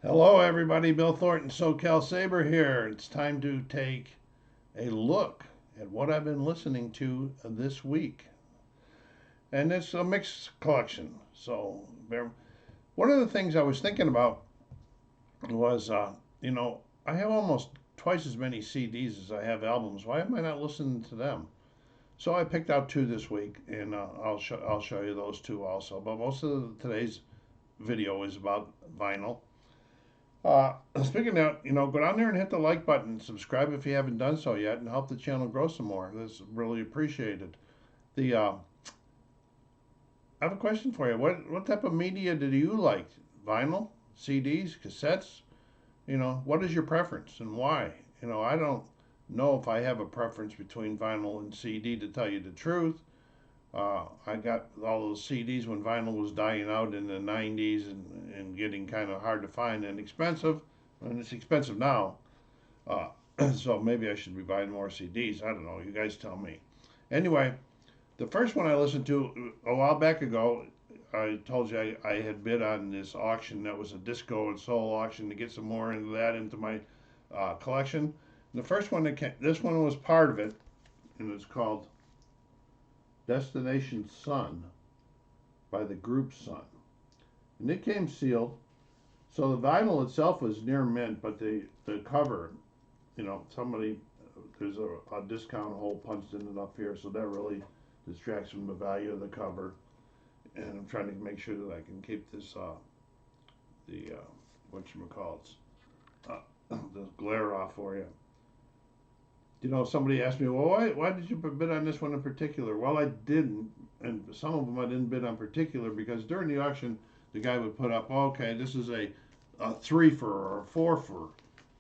Hello, everybody. Bill Thornton, SoCalSabre here. It's time to take a look at what I've been listening to this week. And it's a mixed collection. One of the things I was thinking about was, I have almost twice as many CDs as I have albums. Why am I not listening to them? So I picked out two this week, and I'll show you those two also. But most of today's video is about vinyl. Speaking of, go down there and hit the like button, subscribe if you haven't done so yet, and help the channel grow some more. That's really appreciated. I have a question for you. What type of media do you like? Vinyl, CDs, cassettes? What is your preference and why? I don't know if I have a preference between vinyl and CD to tell you the truth. I got all those CDs when vinyl was dying out in the 90s and getting kind of hard to find and expensive. And it's expensive now. Uh, so maybe I should be buying more CDs. I don't know. You guys tell me. Anyway, the first one I listened to a while back ago, I told you I had bid on this auction that was a disco and soul auction to get some more into that into my collection. And the first one that came, this one was part of it, and it's called Destination Sun by the group Sun. And it came sealed. So the vinyl itself was near mint, but the cover, somebody, there's a discount hole punched in it up here, so that really distracts from the value of the cover. And I'm trying to make sure that I can keep this, whatchamacallits, the glare off for you. Somebody asked me, well, why did you bid on this one in particular? Well, I didn't, and some of them I didn't bid on particular because during the auction, the guy would put up, oh, okay, this is a three for or a four for,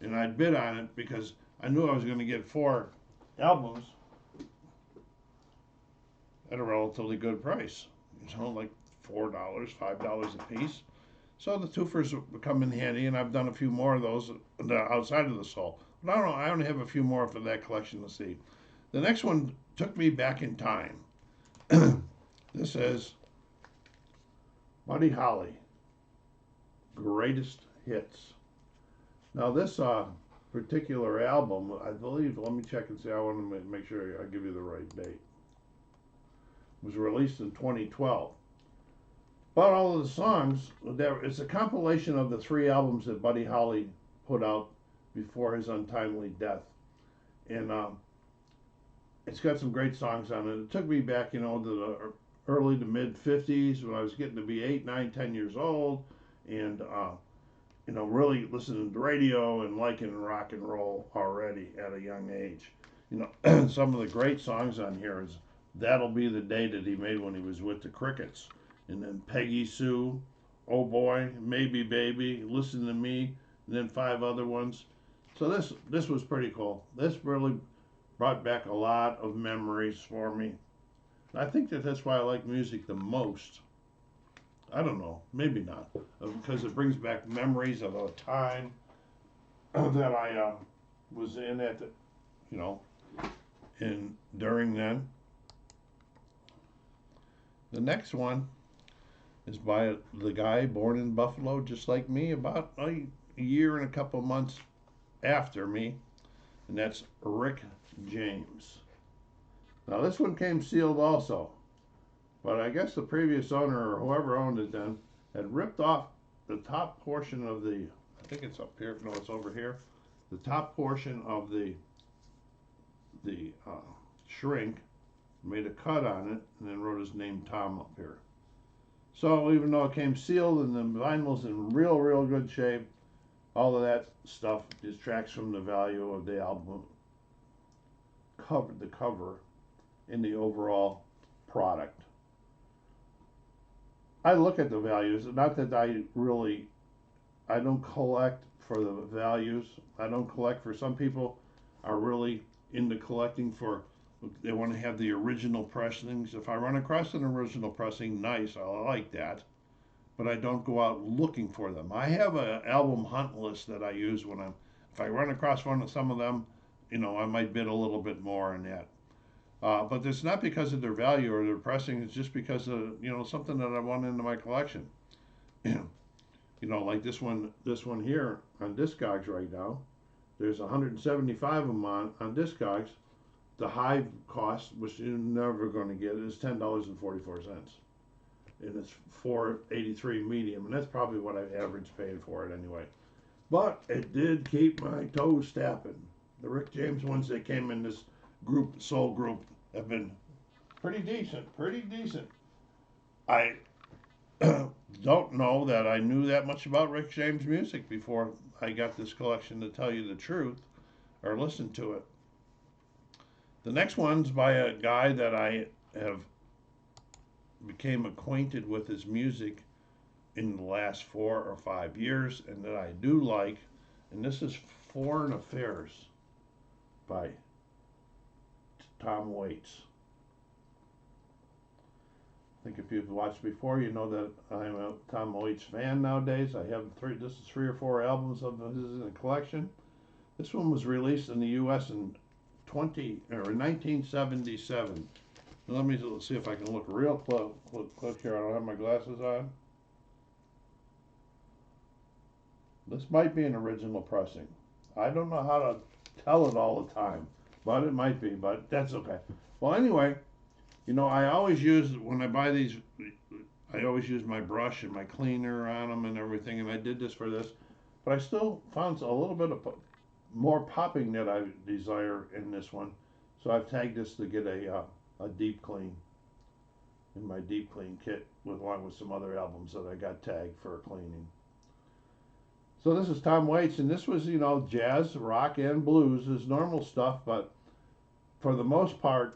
and I'd bid on it because I knew I was going to get four albums at a relatively good price, like $4, $5 a piece. So the twofers would come in handy, and I've done a few more of those outside of the soul. But I don't know. I only have a few more for that collection to see. The next one took me back in time. This is Buddy Holly, Greatest Hits. Now this particular album, I believe, let me check and see. I want to make sure I give you the right date. It was released in 2012. But all of the songs, it's a compilation of the three albums that Buddy Holly put out before his untimely death. And it's got some great songs on it. It took me back, to the early to mid 50s when I was getting to be 8, 9, 10 years old and, really listening to radio and liking rock and roll already at a young age. Some of the great songs on here is That'll Be the Day that he made when he was with the Crickets. And then Peggy Sue, Oh Boy, Maybe Baby, Listen to Me, and then 5 other ones. So this was pretty cool. This really brought back a lot of memories for me. I think that's why I like music the most. I don't know, maybe not, because it brings back memories of a time that I was in at the, you know, in during then. The next one is by the guy born in Buffalo, just like me, about a year and a couple months after me, and that's Rick James. Now, this one came sealed also, but I guess the previous owner or whoever owned it then had ripped off the top portion of the, I think it's up here, no, it's over here, the top portion of the shrink, made a cut on it, and then wrote his name Tom up here. So even though it came sealed and the vinyl's in real good shape, all of that stuff distracts from the value of the album cover, the cover, in the overall product. I look at the values, not that I don't collect for the values. I don't collect for, some people are really into collecting for, they want to have the original pressings. If I run across an original pressing, nice, I like that. But I don't go out looking for them. I have an album hunt list that I use if I run across some of them, I might bid a little bit more on that. But it's not because of their value or their pressing. It's just because of something that I want into my collection. like this one here on Discogs right now. There's 175 of them on Discogs. The high cost, which you're never going to get, is $10.44, and it's 483 medium, and that's probably what I average paying for it anyway. But it did keep my toes tapping. The Rick James ones that came in this group, soul group, have been pretty decent. Pretty decent. I don't know that I knew that much about Rick James music before I got this collection, to tell you the truth, or listened to it. The next one's by a guy that I have became acquainted with his music in the last 4 or 5 years, and that I do like, and this is Foreign Affairs by Tom Waits. I think if you've watched before, you know that I'm a Tom Waits fan nowadays. I have this is 3 or 4 albums of his in a collection. This one was released in the U.S. in 1977. Let me see if I can look real quick here. I don't have my glasses on. This might be an original pressing. I don't know how to tell it all the time, but it might be, but that's okay. Well, anyway, I always use, when I buy these, I always use my brush and my cleaner on them and everything, and I did this for this, but I still found a little bit of more popping that I desire in this one, so I've tagged this to get a deep clean in my deep clean kit, along with some other albums that I got tagged for cleaning. So this is Tom Waits, and this was, jazz, rock, and blues, his normal stuff, but for the most part,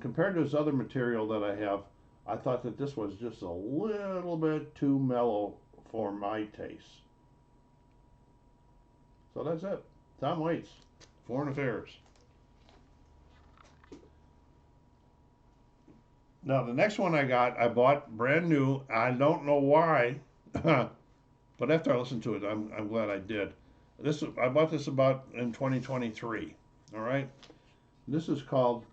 compared to his other material that I have, I thought that this was just a little bit too mellow for my taste. So that's it. Tom Waits, Foreign Affairs. Now the next one I bought brand new. I don't know why, but after I listened to it, I'm glad I did. I bought this about in 2023. All right, this is called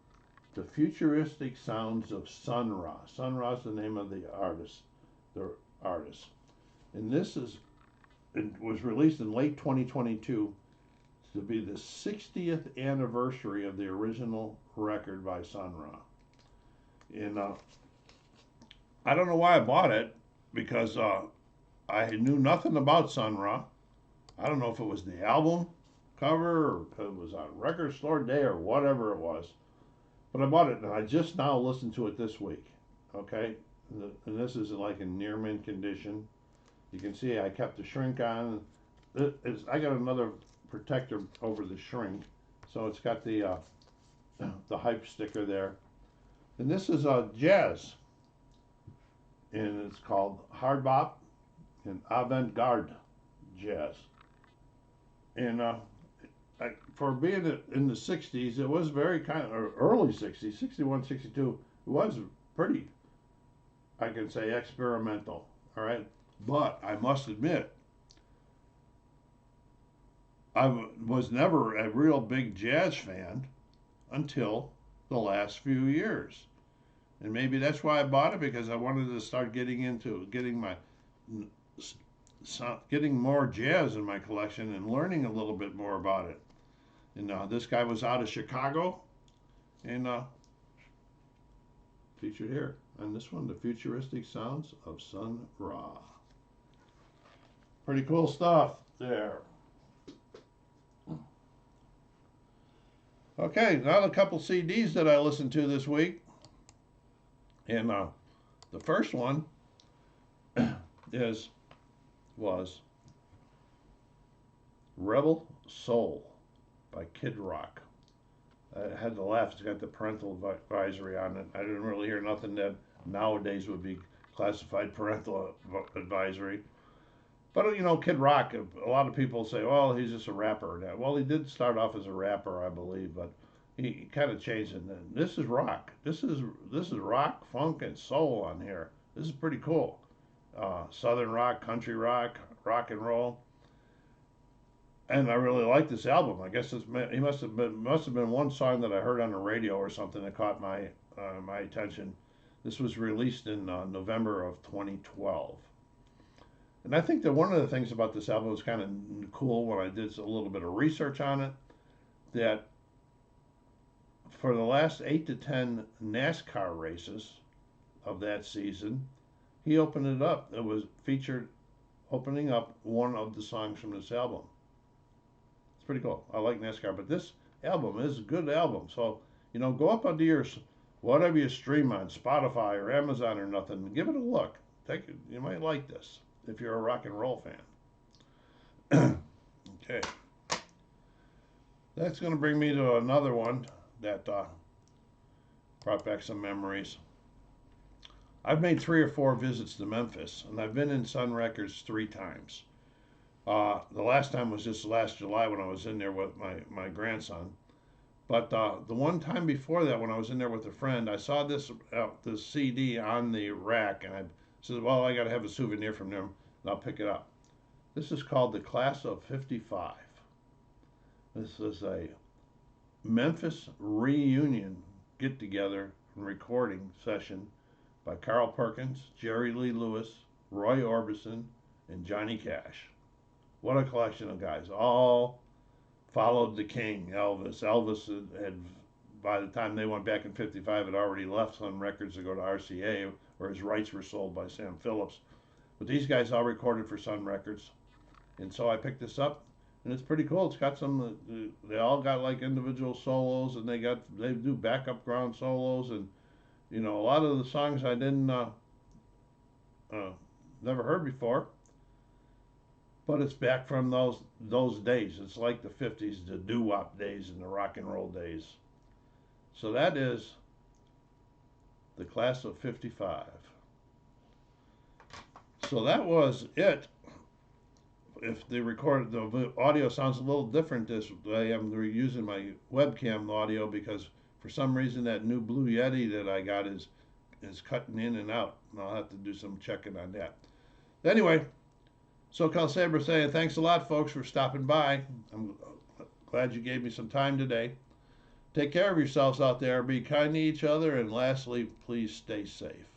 The Futuristic Sounds of Sun Ra. Sun Ra is the name of the artist, and it was released in late 2022 to be the 60th anniversary of the original record by Sun Ra. And I don't know why I bought it, because I knew nothing about Sun Ra. I don't know if it was the album cover or if it was on Record Store Day or whatever it was. But I bought it, and I just now listened to it this week. Okay? And this is like in near mint condition. You can see I kept the shrink on. I got another protector over the shrink, so it's got the hype sticker there. And this is jazz, and it's called hard bop and avant-garde jazz. And for being in the 60s, it was very or early 60s, 61, 62, it was pretty, I can say, experimental, all right? But I must admit, I was never a real big jazz fan until the last few years. And maybe that's why I bought it, because I wanted to start getting more jazz in my collection and learning a little bit more about it. And this guy was out of Chicago, and featured here on this one, The Futuristic Sounds of Sun Ra. Pretty cool stuff there. Okay, now a couple CDs that I listened to this week. And the first one was Rebel Soul by Kid Rock. I had to laugh. It's got the parental advisory on it. I didn't really hear nothing that nowadays would be classified parental advisory. But, Kid Rock, a lot of people say, well, he's just a rapper. Well, he did start off as a rapper, I believe, but he kind of changed it. And this is rock. This is rock, funk, and soul on here. This is pretty cool. Southern rock, country rock, rock and roll. And I really like this album. I guess he must have been one song that I heard on the radio or something that caught my attention. This was released in November of 2012. And I think that one of the things about this album was kind of cool when I did a little bit of research on it, that for the last 8 to 10 NASCAR races of that season, he opened it up. It was featured opening up one of the songs from this album. It's pretty cool. I like NASCAR, but this album is a good album. So, go up onto your whatever you stream on, Spotify or Amazon or nothing, give it a look. You might like this if you're a rock and roll fan. Okay. That's going to bring me to another one that brought back some memories. I've made 3 or 4 visits to Memphis, and I've been in Sun Records 3 times. The last time was just last July when I was in there with my grandson. But the one time before that, when I was in there with a friend, I saw this CD on the rack, and I said, well, I got to have a souvenir from them, and I'll pick it up. This is called The Class of 55. This is a Memphis reunion get-together and recording session by Carl Perkins, Jerry Lee Lewis, Roy Orbison, and Johnny Cash. What a collection of guys. All followed the king, Elvis. Elvis had, by the time they went back in 55, had already left Sun Records to go to RCA, where his rights were sold by Sam Phillips. But these guys all recorded for Sun Records. And so I picked this up, and it's pretty cool. It's got they all got like individual solos, and they do backup ground solos, and a lot of the songs I didn't never heard before. But it's back from those days. It's like the 50s, the doo-wop days and the rock and roll days. So that is The Class of 55. So that was it. If the audio sounds a little different this way, I'm using my webcam audio because for some reason that new Blue Yeti that I got is cutting in and out. And I'll have to do some checking on that. Anyway, SoCalsabre saying thanks a lot, folks, for stopping by. I'm glad you gave me some time today. Take care of yourselves out there. Be kind to each other. And lastly, please stay safe.